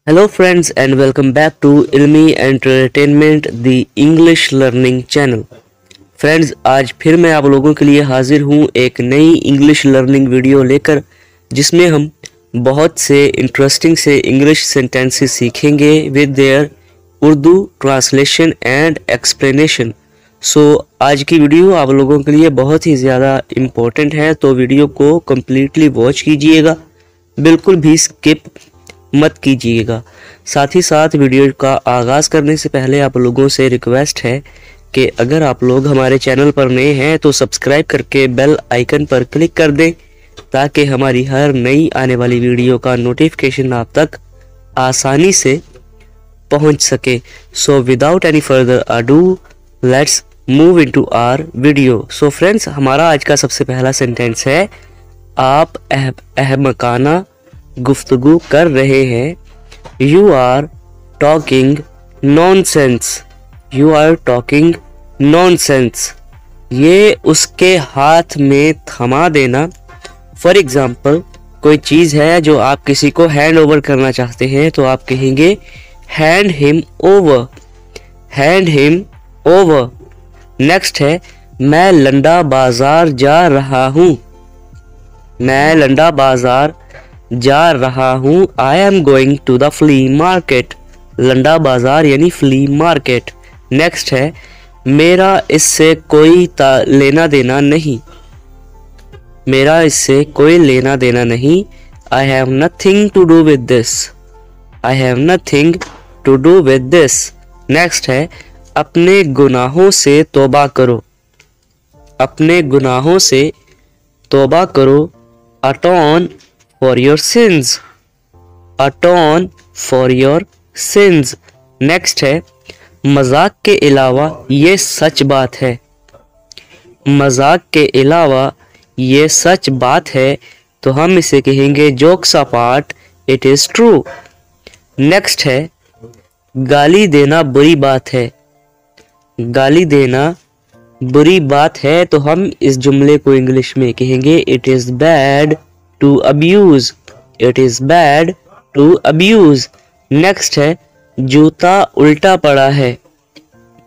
Hello friends and welcome back to Ilmi Entertainment the English Learning Channel। Friends आज फिर मैं आप लोगों के लिए हाजिर हूँ एक नई इंग्लिश लर्निंग वीडियो लेकर, जिसमें हम बहुत से इंटरेस्टिंग से इंग्लिश सेंटेंसेस सीखेंगे with their Urdu translation and explanation. So आज की वीडियो आप लोगों के लिए बहुत ही ज़्यादा इम्पोर्टेंट है, तो वीडियो को कम्प्लीटली वॉच कीजिएगा, बिल्कुल भी स्किप मत कीजिएगा। साथ ही साथ वीडियो का आगाज़ करने से पहले आप लोगों से रिक्वेस्ट है कि अगर आप लोग हमारे चैनल पर नए हैं तो सब्सक्राइब करके बेल आइकन पर क्लिक कर दें, ताकि हमारी हर नई आने वाली वीडियो का नोटिफिकेशन आप तक आसानी से पहुंच सके। So without any further ado let's move into our video. So friends, हमारा आज का सबसे पहला सेंटेंस है, आप अहमकाना गुफ्तगू कर रहे हैं। You are talking nonsense. You are talking nonsense. ये उसके हाथ में थमा देना। फॉर एग्जाम्पल, कोई चीज़ है जो आप किसी को हैंड ओवर करना चाहते हैं, तो आप कहेंगे hand him over. Hand him over. Next है, मैं लंडा बाजार जा रहा हूँ। मैं लंडा बाजार जा रहा हूँ। I am going to the flea market. लंडा बाजार यानी फ्ली मार्केट। नेक्स्ट है, मेरा इससे कोई लेना देना नहीं। मेरा इससे कोई लेना देना नहीं। I have nothing to do with this. I have nothing to do with this. Next है, अपने गुनाहों से तौबा करो। अपने गुनाहों से तौबा करो। अटोन for your sins। atone for your sins। Next है, मजाक के अलावा ये सच बात है। मजाक के अलावा ये सच बात है, तो हम इसे कहेंगे jokes apart it is true. Next है, गाली देना बुरी बात है। गाली देना बुरी बात है, तो हम इस जुमले को इंग्लिश में कहेंगे it is bad to abuse। it is bad to abuse। Next है, जूता उल्टा पड़ा है।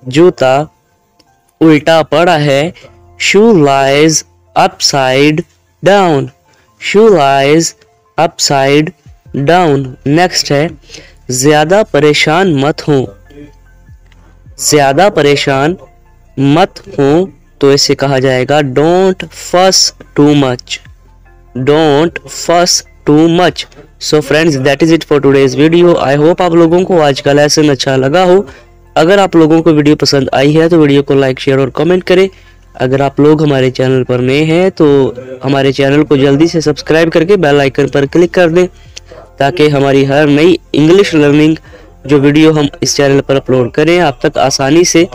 जूता उल्टा पड़ा है। shoe lies upside down। shoe lies upside down। Next है, ज्यादा परेशान मत हो। ज्यादा परेशान मत हो, तो इसे कहा जाएगा don't fuss too much। Don't fuss too much। So friends, that is it for today's video। I hope आप लोगों को आज का लेसन अच्छा लगा हो। अगर आप लोगों को वीडियो पसंद आई है तो वीडियो को लाइक शेयर और कमेंट करें। अगर आप लोग हमारे चैनल पर नए हैं तो हमारे चैनल को जल्दी से सब्सक्राइब करके बेल आइकन पर क्लिक कर दें, ताकि हमारी हर नई इंग्लिश लर्निंग जो वीडियो हम इस चैनल पर अपलोड करें आप तक आसानी से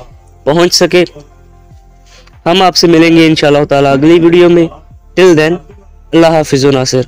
पहुँच सके। हम आपसे मिलेंगे इंशाल्लाह ताला अगली वीडियो में। टिल देन, अल्लाह हाफिज़ नासिर।